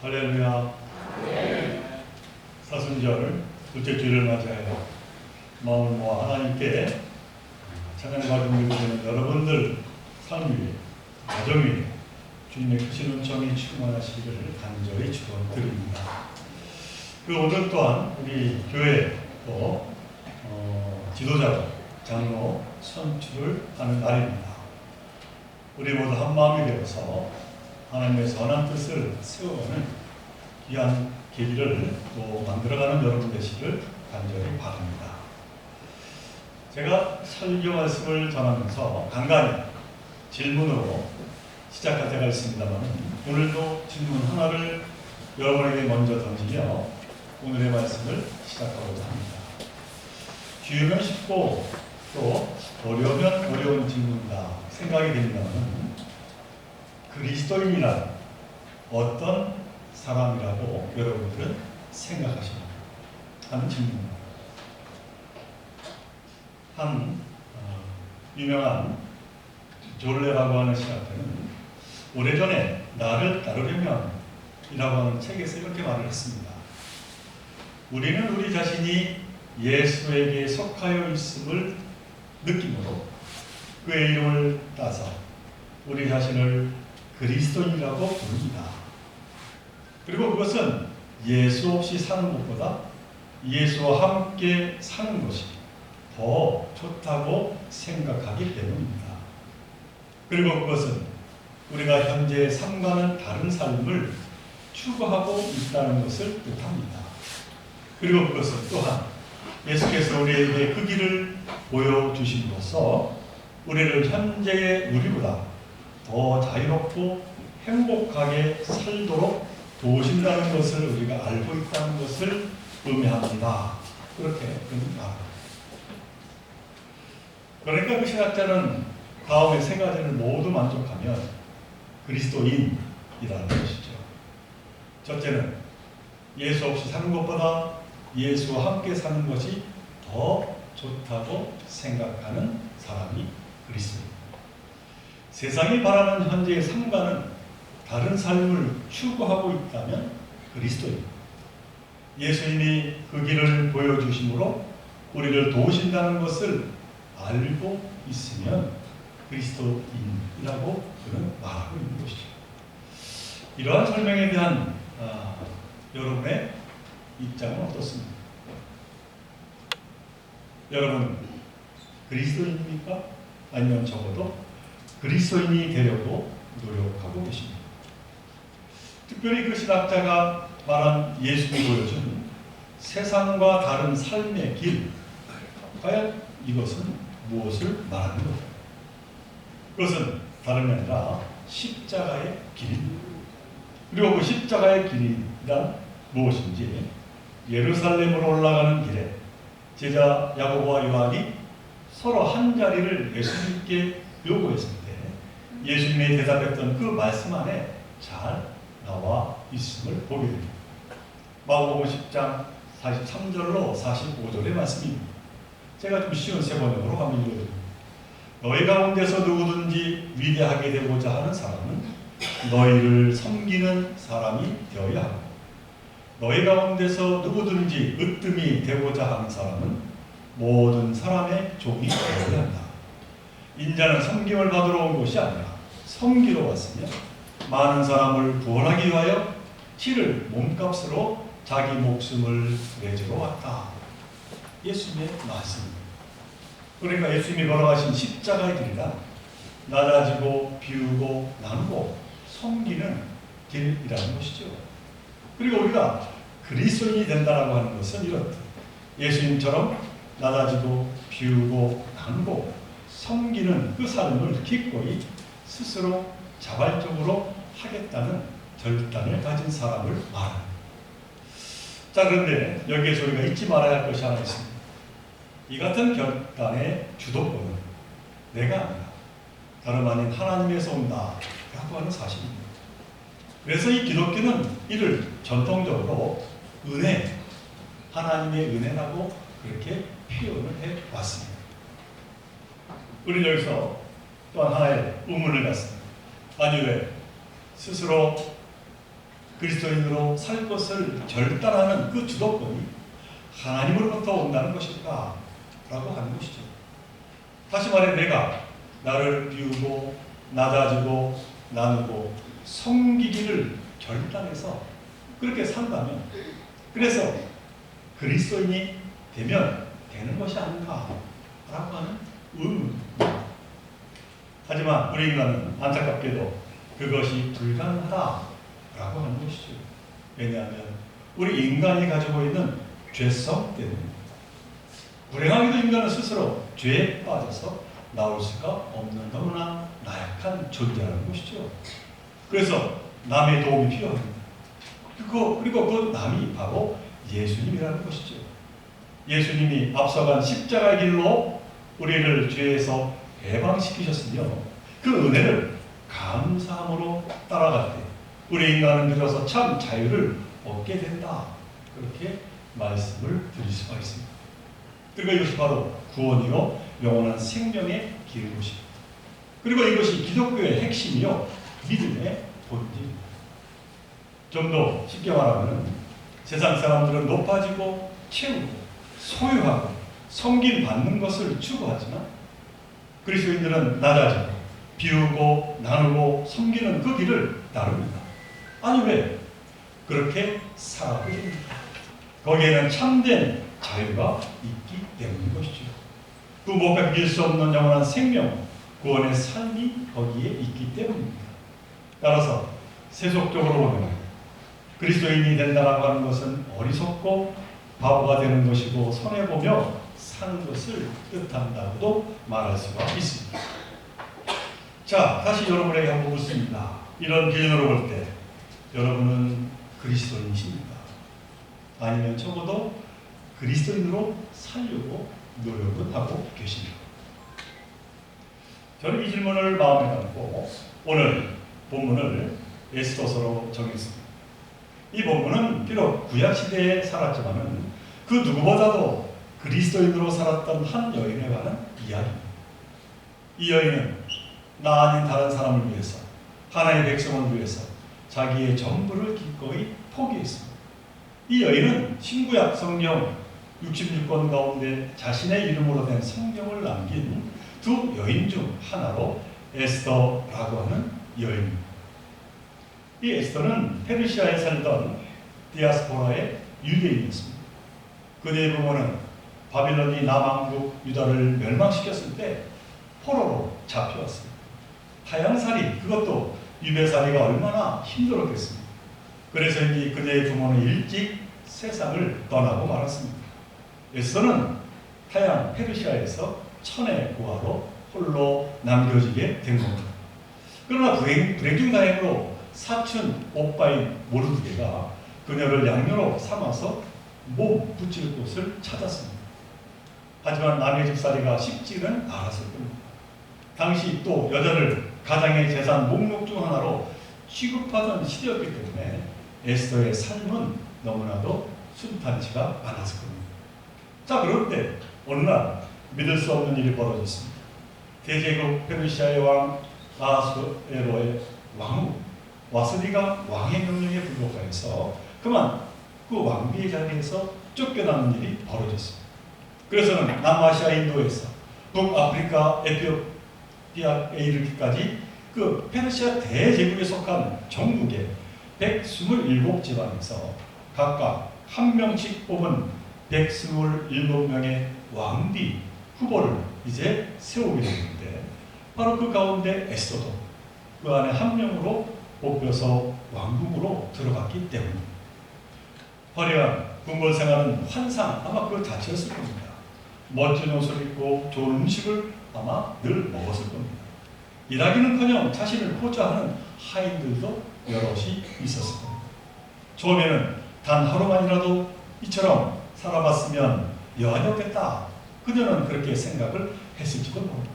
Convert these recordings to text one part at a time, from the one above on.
할렐루야. 사순절 둘째 주일을 맞이하여 마음을 모아 하나님께 찬양과 경배를 드리는 여러분들 삶 위에, 가정 위에 주님의 크신 은총이 충만하시기를 간절히 축원드립니다. 오늘 또한 우리 교회 또 지도자, 장로 선출을 하는 날입니다. 우리 모두 한 마음이 되어서 하나님의 선한 뜻을 세워가는 귀한 계기를 또 만들어가는 여러분 되시길 간절히 바랍니다. 제가 설교 말씀을 전하면서 간간히 질문으로 시작할 때가 있습니다만 오늘도 질문 하나를 여러분에게 먼저 던지며 오늘의 말씀을 시작하고자 합니다. 쉬우면 쉽고 또 어려우면 어려운 질문이다 생각이 된다면 그리스도인이란 어떤 사람이라고 여러분들은 생각하십니까? 하는 질문입니다. 한 유명한 졸레라고 하는 신학자는 오래전에 나를 따르려면 이라고 하는 책에서 이렇게 말을 했습니다. 우리는 우리 자신이 예수에게 속하여 있음을 느낌으로 그의 이름을 따서 우리 자신을 그리스도인이라고 부릅니다. 그리고 그것은 예수 없이 사는 것보다 예수와 함께 사는 것이 더 좋다고 생각하기 때문입니다. 그리고 그것은 우리가 현재 삶과는 다른 삶을 추구하고 있다는 것을 뜻합니다. 그리고 그것은 또한 예수께서 우리에게 그 길을 보여주심으로써 우리를 현재의 우리보다 더 자유롭고 행복하게 살도록 도우신다는 것을 우리가 알고 있다는 것을 의미합니다. 그렇게 말합니다. 그러니까 그 신학자는 다음에 세 가지를 모두 만족하면 그리스도인이라는 것이죠. 첫째는 예수 없이 사는 것보다 예수와 함께 사는 것이 더 좋다고 생각하는 사람이 그리스도입니다. 세상이 바라는 현재의 삶과는 다른 삶을 추구하고 있다면 그리스도입니다. 예수님이 그 길을 보여주심으로 우리를 도우신다는 것을 알고 있으면 그리스도인이라고 그는 말하고 있는 것이죠. 이러한 설명에 대한 여러분의 입장은 어떻습니까? 여러분 그리스도인입니까? 아니면 적어도 그리스도인이 되려고 노력하고 계십니다. 특별히 그 신학자가 말한 예수님이 보여준 세상과 다른 삶의 길, 과연 이것은 무엇을 말하는 것일까요? 그것은 다름이 아니라 십자가의 길입니다. 그리고 그 십자가의 길이란 무엇인지 예루살렘으로 올라가는 길에 제자 야고보와 요한이 서로 한 자리를 예수님께 요구했을 때 예수님이 대답했던 그 말씀 안에 잘 나와 있음을 보게 됩니다. 마가복음 10장 43절로 45절의 말씀입니다. 제가 좀 쉬운 세 번역으로 한번 읽어드립니다. 너희 가운데서 누구든지 위대하게 되고자 하는 사람은 너희를 섬기는 사람이 되어야 하고 너희 가운데서 누구든지 으뜸이 되고자 하는 사람은 모든 사람의 종이 되어야 한다. 인자는 섬김을 받으러 온 것이 아니라 섬기러 왔으며 많은 사람을 구원하기 위하여 치를 몸값으로 자기 목숨을 내주러 왔다. 예수님의 말씀입니다. 그러니까 예수님이 걸어가신 십자가의 길이란 낮아지고 비우고 나누고 섬기는 길이라는 것이죠. 그리고 우리가 그리스도인이 된다라고 하는 것은 이렇다. 예수님처럼 낮아지고 비우고 나누고 섬기는 그 삶을 기꺼이 스스로 자발적으로 하겠다는 결단을 가진 사람을 말합니다. 자, 그런데 여기에서 우리가 잊지 말아야 할 것이 하나 있습니다. 이 같은 결단의 주도권은 내가 아니라 다름 아닌 하나님에서 온다라고 하는 사실입니다. 그래서 이 기독교는 이를 전통적으로 은혜, 하나님의 은혜라고 그렇게 표현을 해왔습니다. 우리는 여기서 또한 하나의 의문을 갖습니다. 아니 왜 스스로 그리스도인으로 살 것을 결단하는 그 주도권이 하나님으로부터 온다는 것일까? 라고 하는 것이죠. 다시 말해 내가 나를 비우고 낮아지고 나누고 섬기기를 결단해서 그렇게 산다면, 그래서 그리스도인이 되면 되는 것이 아닌가 라고 하는 의문입니다. 하지만 우리 인간은 안타깝게도 그것이 불가능하다라고 하는 것이죠. 왜냐하면 우리 인간이 가지고 있는 죄성 때문에, 불행하게도 인간은 스스로 죄에 빠져서 나올 수가 없는 너무나 나약한 존재라는 것이죠. 그래서 남의 도움이 필요합니다. 그리고 그 남이 바로 예수님이라는 것이죠. 예수님이 앞서간 십자가의 길로 우리를 죄에서 해방시키셨으며 그 은혜를 감사함으로 따라갈 때 우리 인간은 비로소 참 자유를 얻게 된다. 그렇게 말씀을 드릴 수가 있습니다. 그리고 이것이 바로 구원이요 영원한 생명의 길인 것입니다. 그리고 이것이 기독교의 핵심이요 믿음의 본질입니다. 좀 더 쉽게 말하면 세상 사람들은 높아지고 채우고 소유하고 섬김받는 것을 추구하지만 그리스도인들은 낮아지고 비우고 나누고 섬기는 그 길을 따릅니다. 아니 왜? 그렇게 살아가게 됩니다. 거기에는 참된 자유가 있기 때문인 것이죠. 그 무엇과 비길 수 없는 영원한 생명, 구원의 삶이 거기에 있기 때문입니다. 따라서 세속적으로 보면 그리스도인이 된다라고 하는 것은 어리석고 바보가 되는 것이고 손해보며 사는 것을 뜻한다고도 말할 수가 있습니다. 자, 다시 여러분에게 한번 묻습니다. 이런 기준으로 볼 때 여러분은 그리스도인이십니까? 아니면 적어도 그리스도인으로 살려고 노력을 하고 계십니까? 저는 이 질문을 마음에 담고 오늘 본문을 에스더서로 정했습니다. 이 본문은 비록 구약시대에 살았지만 그 누구보다도 그리스도인으로 살았던 한 여인에 관한 이야기입니다. 이 여인은 나 아닌 다른 사람을 위해서, 하나의 백성을 위해서 자기의 전부를 기꺼이 포기했습니다. 이 여인은 신구약 성경 66권 가운데 자신의 이름으로 된 성경을 남긴 두 여인 중 하나로 에스더라고 하는 여인입니다. 이 에스더는 페르시아에 살던 디아스포라의 유대인이었습니다. 그대의 부모는 바빌론이 남왕국 유다를 멸망시켰을 때 포로로 잡혀왔습니다. 타향살이, 그것도 유배살이가 얼마나 힘들었겠습니까? 그래서인지 그대의 부모는 일찍 세상을 떠나고 말았습니다. 에스더는 타향 페르시아에서 천의 고아로 홀로 남겨지게 된 겁니다. 그러나 불행 중 다행으로 사촌 오빠인 모르드게가 그녀를 양녀로 삼아서 몸 붙일 곳을 찾았습니다. 하지만 남의 집살이가 쉽지는 않았을 겁니다. 당시 또 여자를 가장의 재산 목록 중 하나로 취급하던 시대였기 때문에 에스더의 삶은 너무나도 순탄치가 않았을 겁니다. 자, 그런데 어느 날 믿을 수 없는 일이 벌어졌습니다. 대제국 페르시아의 왕 아하수에로의 왕후 와스리가 왕의 명령에 불복하여서 그만 그 왕비의 자리에서 쫓겨나는 일이 벌어졌습니다. 그래서는 남아시아 인도에서 북아프리카 에티오피아에 이르기까지 그 페르시아 대제국에 속한 전국의 127지방에서 각각 한 명씩 뽑은 127명의 왕비 후보를 이제 세우게 되는데 바로 그 가운데 에스더도 그 안에 한 명으로 뽑혀서 왕국으로 들어갔기 때문입니다. 화려한 궁궐 생활은 환상 아마 그 자체였을 겁니다. 멋진 옷을 입고 좋은 음식을 아마 늘 먹었을 겁니다. 일하기는커녕 자신을 보좌하는 하인들도 여럿이 있었을 겁니다. 처음에는 단 하루만이라도 이처럼 살아봤으면 여한이었겠다. 그녀는 그렇게 생각을 했을지도 모릅니다.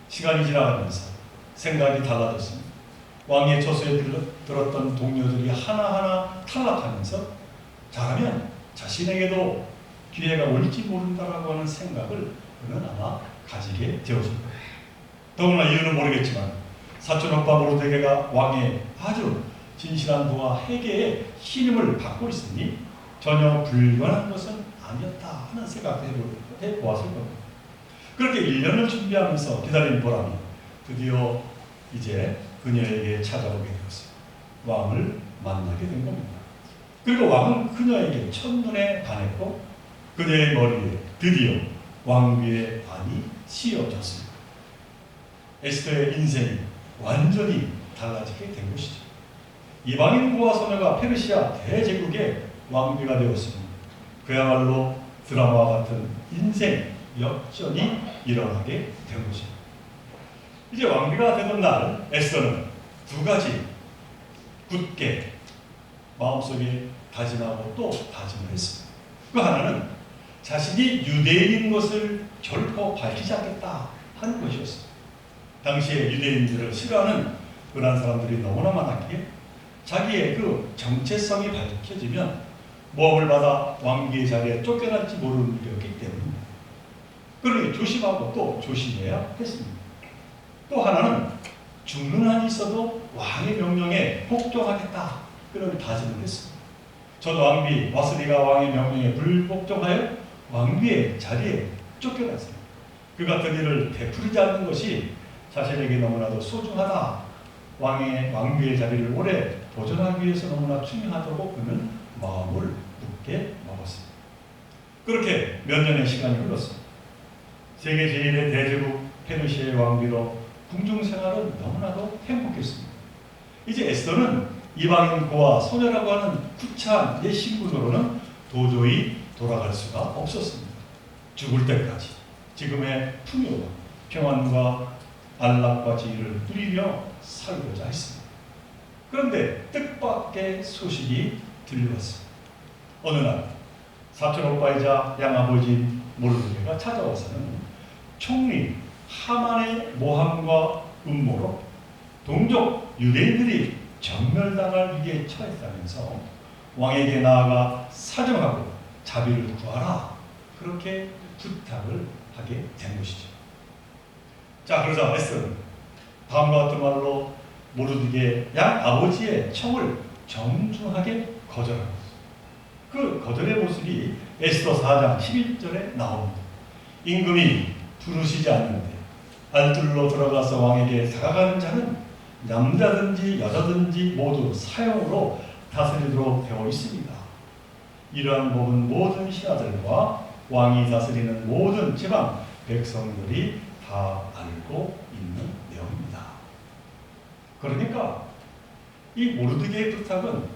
시간이 지나가면서 생각이 달라졌습니다. 왕의 저수에 들었던 동료들이 하나하나 탈락하면서 잘하면 자신에게도 기회가 올지 모른다라고 하는 생각을 그는 아마 가지게 되었을 거예요. 더구나 이유는 모르겠지만 사촌 오빠 모르드게가 왕의 아주 진실한 부와 회개의 신임을 받고 있으니 전혀 불가능한 것은 아니었다 하는 생각을 해보았을 겁니다. 그렇게 1년을 준비하면서 기다린 보람이 드디어 이제 그녀에게 찾아오게 되었어요. 왕을 만나게 된 겁니다. 그리고 왕은 그녀에게 첫눈에 반했고 그녀의 머리에 드디어 왕비의 반이 씌워졌습니다. 에스더의 인생이 완전히 달라지게 된 것이죠. 이방인 고아 소녀가 페르시아 대제국의 왕비가 되었습니다. 그야말로 드라마와 같은 인생 역전이 일어나게 된 것입니다. 이제 왕비가 되던 날 에스더는 두 가지 굳게 마음속에 다짐하고 또 다짐을 했습니다. 그 하나는 자신이 유대인인 것을 결코 밝히지 않겠다 하는 것이었습니다. 당시에 유대인들을 싫어하는 그런 사람들이 너무나 많았기에 자기의 그 정체성이 밝혀지면 모함을 받아 왕비의 자리에 쫓겨날지 모르는 일이었기 때문입니다. 그러니 조심하고 또 조심해야 했습니다. 또 하나는 죽는 한이 있어도 왕의 명령에 복종하겠다 그런 다짐을 했습니다. 전 왕비 와스리가 왕의 명령에 불복종하여 왕비의 자리에 쫓겨났습니다. 그 같은 일을 되풀이지 않는 것이 자신에게 너무나도 소중하다. 왕비의 자리를 오래 보존하기 위해서 너무나 중요하다고 그는 마음을 굳게 먹었습니다. 그렇게 몇 년의 시간이 흘렀습니다. 세계 제1의 대제국 페르시아의 왕비로 궁중생활은 너무나도 행복했습니다. 이제 에스더는 이방인 고아 소녀라고 하는 구차한 옛 신분으로는 도저히 돌아갈 수가 없었습니다. 죽을 때까지 지금의 풍요와 평안과 안락과 지위를 누리며 살고자 했습니다. 그런데 뜻밖의 소식이 들려왔습니다. 어느 날 사촌 오빠이자 양아버지인 모르드게가 찾아와서는 총리 하만의 모함과 음모로 동족 유대인들이 정멸당할 위기에 처했다면서 왕에게 나아가 사정하고 자비를 구하라 그렇게 부탁을 하게 된 것이죠. 자, 그러자 에스더는 다음과 같은 말로 모르드게 양 아버지의 청을 정중하게 거절합니다. 그 거절의 모습이 에스더 4장 11절에 나옵니다. 임금이 부르시지 않는데 알뜰로 들어가서 왕에게 다가가는 자는 남자든지 여자든지 모두 사형으로 다스리도록 되어 있습니다. 이러한 법은 모든 신하들과 왕이 다스리는 모든 지방 백성들이 다 알고 있는 내용입니다. 그러니까 이 모르드게의 부탁은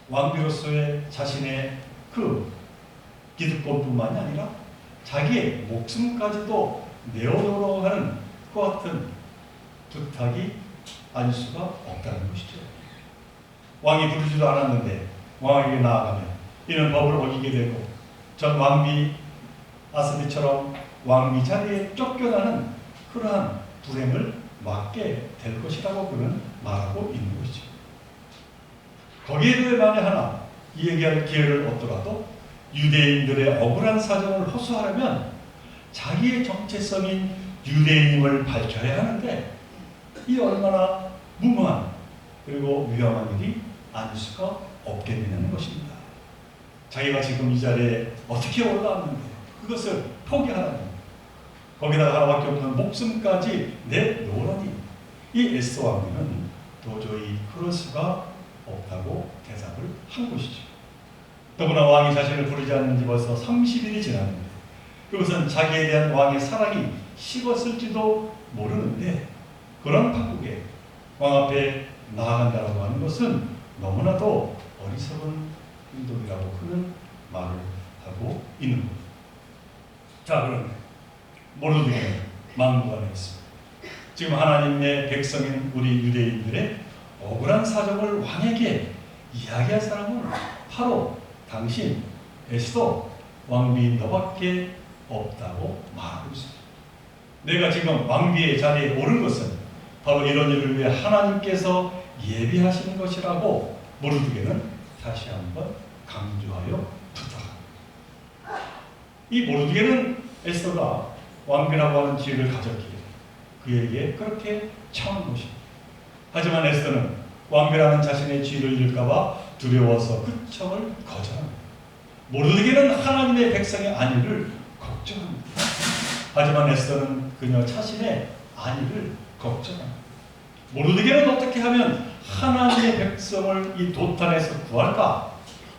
왕비로서의 자신의 그 기득권뿐만이 아니라 자기의 목숨까지도 내어놓으려고 하는 그 같은 부탁이 아닐 수가 없다는 것이죠. 왕이 부르지도 않았는데 왕에게 나아가면 이는 법을 어기게 되고 전 왕비 아스리처럼 왕비 자리에 쫓겨나는 그러한 불행을 맞게 될 것이라고 그는 말하고 있는 것이죠. 거기에 대해 만에 하나 이야기할 기회를 얻더라도 유대인들의 억울한 사정을 호소하려면 자기의 정체성인 유대인임을 밝혀야 하는데 이 얼마나 무모한 그리고 위험한 일이 아닐 수가 없게 되는 것입니다. 자기가 지금 이 자리에 어떻게 올라왔는데 그것을 포기하라니 거기다가 하나밖에 없는 목숨까지 내놓으라니 이 에스더 왕비는 도저히 그럴 수가 없다고 대답을 한 것이죠. 더구나 왕이 자신을 부르지 않는 지 벌써 30일이 지났는데 그것은 자기에 대한 왕의 사랑이 식었을지도 모르는데 그런 판국에 왕 앞에 나아간다고 하는 것은 너무나도 어리석은 행동이라고 그는 말을 하고 있는 겁니다. 자, 그런데 모르드게는 망부가 되었습니다. 지금 하나님의 백성인 우리 유대인들의 억울한 사정을 왕에게 이야기할 사람은 바로 당신 에스더 왕비인 너밖에 없다고 말하고 있습니다. 내가 지금 왕비의 자리에 오른 것은 바로 이런 일을 위해 하나님께서 예비하신 것이라고 모르드게는 다시 한번 강조하여 부탁합니다. 이 모르드게는 에스더가 왕비라고 하는 지위를 가졌기에 그에게 그렇게 청한 것입니다. 하지만 에스더는 왕비라는 자신의 지위를 잃을까봐 두려워서 그 청을 거절합니다. 모르드게는 하나님의 백성의 안위를 걱정합니다. 하지만 에스더는 그녀 자신의 안위를 걱정합니다. 모르드게는 어떻게 하면 하나님의 백성을 이 도탄에서 구할까?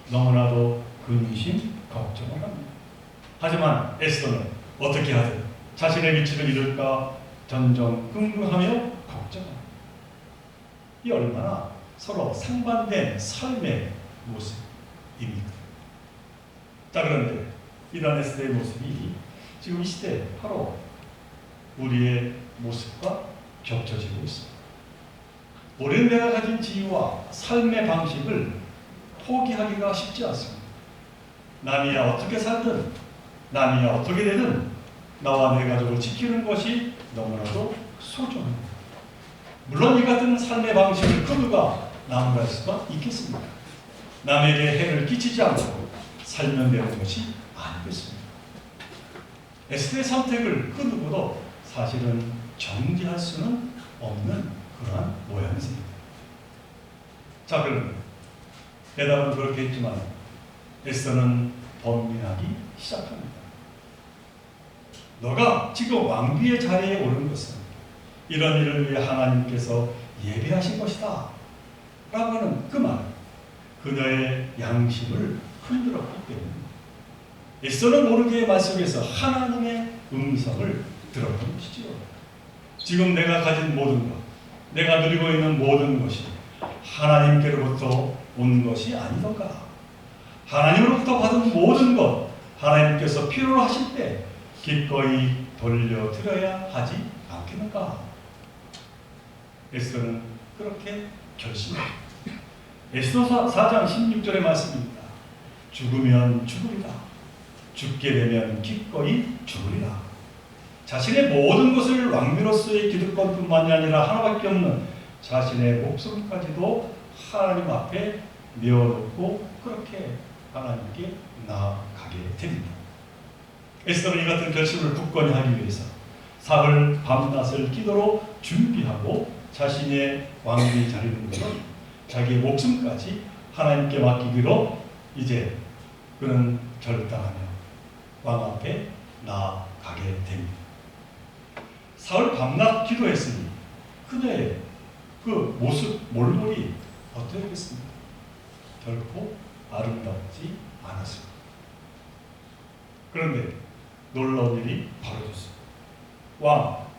너무나도 근심 걱정을 합니다. 하지만 에스더는 어떻게 하든 자신의 위치를 잃을까 전전긍긍하며 걱정합니다. 이 얼마나 서로 상반된 삶의 모습입니까? 자, 그런데 이런 에스더의 모습이 지금 이 시대에 바로 우리의 모습과 겹쳐지고 있습니다. 우리는 내가 가진 지위와 삶의 방식을 포기하기가 쉽지 않습니다. 남이야 어떻게 살든 남이야 어떻게 되든 나와 내 가족을 지키는 것이 너무나도 소중합니다. 물론 이 같은 삶의 방식을 그 누가 나무랄 수가 있겠습니까? 남에게 해를 끼치지 않고 살면 되는 것이 아니겠습니다. 에스더의 선택을 그 누구도 사실은 정지할 수는 없는 그러한 모양새입니다. 자, 그럼 대답은 그렇게 했지만 에스더는 번민하기 시작합니다. 너가 지금 왕비의 자리에 오른 것은 이런 일을 위해 하나님께서 예배하신 것이다 라고 하는 그 말, 그녀의 양심을 흔들었기 때문입니다. 에스더는 모르게 말 속에서 하나님의 음성을 들었던 것이지요. 지금 내가 가진 모든 것, 내가 누리고 있는 모든 것이 하나님께로부터 온 것이 아니던가? 하나님으로부터 받은 모든 것, 하나님께서 필요로 하실 때 기꺼이 돌려드려야 하지 않겠는가? 에스더는 그렇게 결심합니다. 에스더 4장 16절의 말씀입니다. 죽으면 죽으리라. 죽게 되면 기꺼이 죽으리라. 자신의 모든 것을 왕비로서의 기득권뿐만이 아니라 하나밖에 없는 자신의 목숨까지도 하나님 앞에 내어놓고 그렇게 하나님께 나아가게 됩니다. 에스더는 이 같은 결심을 굳건히 하기 위해서 사흘 밤낮을 기도로 준비하고 자신의 왕비 자리를 물론 자기의 목숨까지 하나님께 맡기기로 이제 그는 결단하며 왕 앞에 나아가게 됩니다. 사흘 밤낮 기도했으니 그녀의 그 모습 몰골이 어떠했겠습니까? 결코 아름답지 않았습니다. 그런데 놀라운 일이 벌어졌습니다. 왕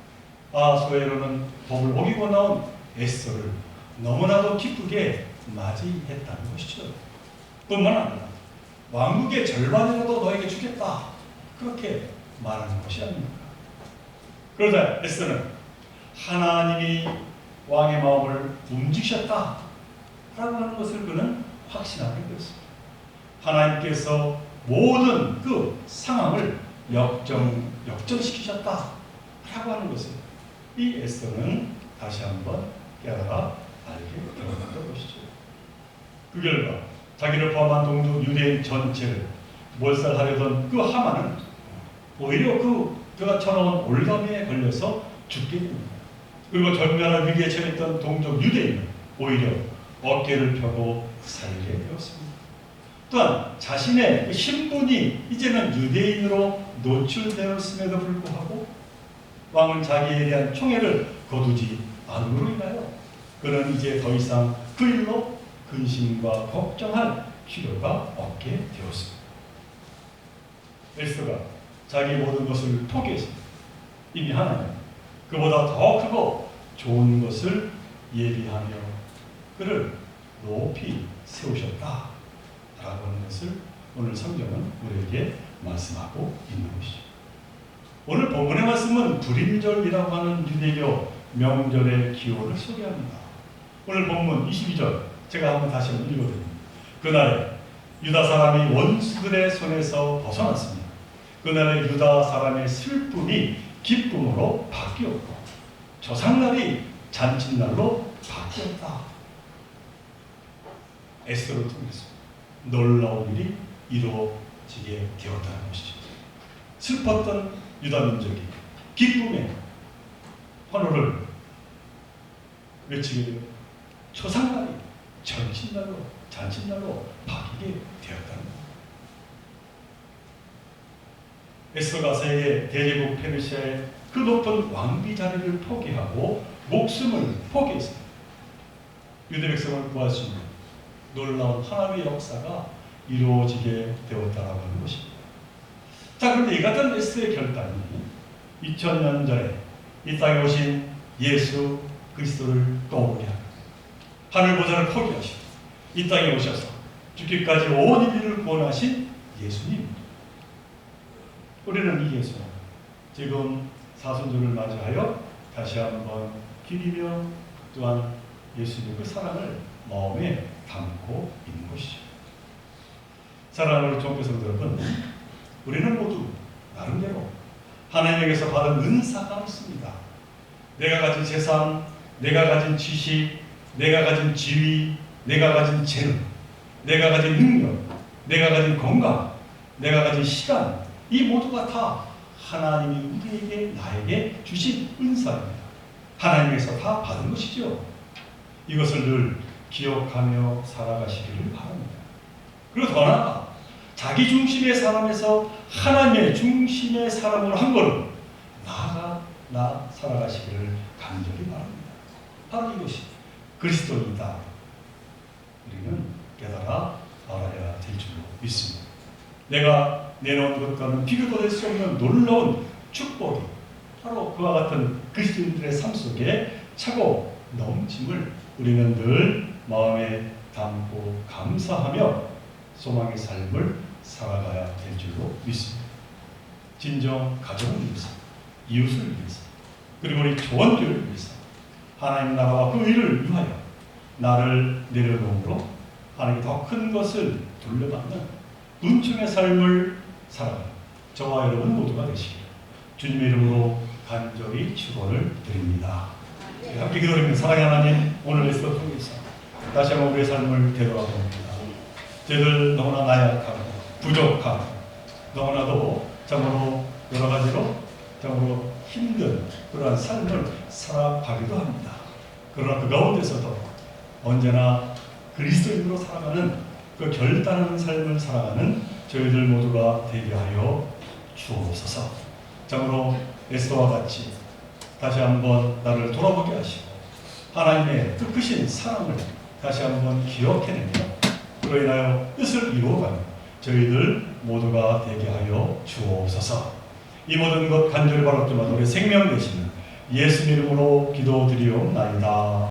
아하수에로는 법을 어기고 나온 에스더를 너무나도 기쁘게 맞이했다는 것이죠. 뿐만 아니라 왕국의 절반이라도 너에게 주겠다 그렇게 말하는 것이 아닙니까? 그러자 에스더는 하나님이 왕의 마음을 움직이셨다 라고 하는 것을 그는 확신하게 되었습니다. 하나님께서 모든 그 상황을 역전시키셨다 라고 하는 것을 이 에스더는 다시 한번 깨달아 알게 되었던 것이죠. 그 결과 자기를 포함한 동족 유대인 전체를 몰살하려던 그 하만은 오히려 그가 쳐놓은 올가미에 걸려서 죽게 됩니다. 그리고 절멸할 위기에 처했던 동족 유대인은 오히려 어깨를 펴고 살게 되었습니다. 또한 자신의 그 신분이 이제는 유대인으로 노출되었음에도 불구하고 왕은 자기에 대한 총애를 거두지 않음으로 인하여 그는 이제 더 이상 그 일로 근심과 걱정할 필요가 없게 되었습니다. 에스더가 자기 모든 것을 포기했습니다. 이미 하나님 그보다 더 크고 좋은 것을 예비하며 그를 높이 세우셨다 라고 하는 것을 오늘 성경은 우리에게 말씀하고 있는 것이죠. 오늘 본문의 말씀은 불임절이라고 하는 유대교 명절의 기호를 소개합니다. 오늘 본문 22절 제가 한번 다시 한번 읽어드립니다. 그날에 유다 사람이 원수들의 손에서 벗어났습니다. 그날에 유다 사람의 슬픔이 기쁨으로 바뀌었고 조상날이 잔칫날로 바뀌었다. 에스더를 통해서 놀라운 일이 이루어지게 되었다는 것이죠. 슬펐던 유다 민족이 기쁨의 환호를 외치게 되고 초상날이 절친날로 잔칫날로 바뀌게 되었다는 겁니다. 에스더가 세계 대제국 페르시아의 그 높은 왕비 자리를 포기하고 목숨을 포기했습니다. 유대 백성을 구할 수 있는 놀라운 하나님의 역사가 이루어지게 되었다라고 하는 것입니다. 자, 그런데 이 같은 에스더의 결단이 2000년 전에 이 땅에 오신 예수 그리스도를 떠오르게 합니다. 하늘 보좌를 포기하시고 이 땅에 오셔서 죽기까지 온 인류를 구원하신 예수님. 우리는 이 예수 지금 사순절을 맞이하여 다시 한번 기리며 또한 예수님의 그 사랑을 마음에 담고 있는 것이죠. 사랑하는 종교성도 여러분, 우리는 모두 나름대로 하나님에게서 받은 은사가 있습니다. 내가 가진 재산, 내가 가진 지식, 내가 가진 지위, 내가 가진 재능, 내가 가진 능력, 내가 가진 건강, 내가 가진 시간, 이 모두가 다 하나님이 우리에게 나에게 주신 은사입니다. 하나님에서 다 받은 것이죠. 이것을 늘 기억하며 살아가시기를 바랍니다. 그리고 더 나아가 자기 중심의 사람에서 하나님의 중심의 사람으로 한 걸음 나아가 살아가시기를 간절히 바랍니다. 바로 이것이 그리스도이다. 우리는 깨달아 알아야 될 줄로 믿습니다. 내가 내놓은 것과는 비교도 될 수 없는 놀라운 축복이 바로 그와 같은 그리스도인들의 삶 속에 차고 넘침을 우리는 늘 마음에 담고 감사하며 소망의 삶을 살아가야 될 줄로 믿습니다. 진정 가정을 위해서, 이웃을 위해서, 그리고 우리 조원교회를 위해서 하나님 나라와 그 의를 위하여 나를 내려놓음으로 하나님이 더 큰 것을 돌려받는 은총의 삶을 살아가는 저와 여러분 모두가 되시기를 주님의 이름으로 간절히 축원을 드립니다. 함께 기도드립니다. 사랑의 하나님, 오늘 에스더 통해서 다시 한번 우리의 삶을 되돌아봅니다. 저희들 너무나 나약하고 부족하고 너무나도 참으로 여러 가지로 참으로 힘든 그러한 삶을 살아가기도 합니다. 그러나 그 가운데서도 언제나 그리스도인으로 살아가는 그 결단하는 삶을 살아가는 저희들 모두가 되게 하여 주옵소서. 참으로 에스더와 같이 다시 한번 나를 돌아보게 하시고 하나님의 그 크신 사랑을 다시 한번 기억해내며 그로 인하여 뜻을 이루어가는 저희들 모두가 되게 하여 주옵소서. 이 모든 것 간절히 바라옵지만 우리 생명 되시는 예수 이름으로 기도드리옵나이다.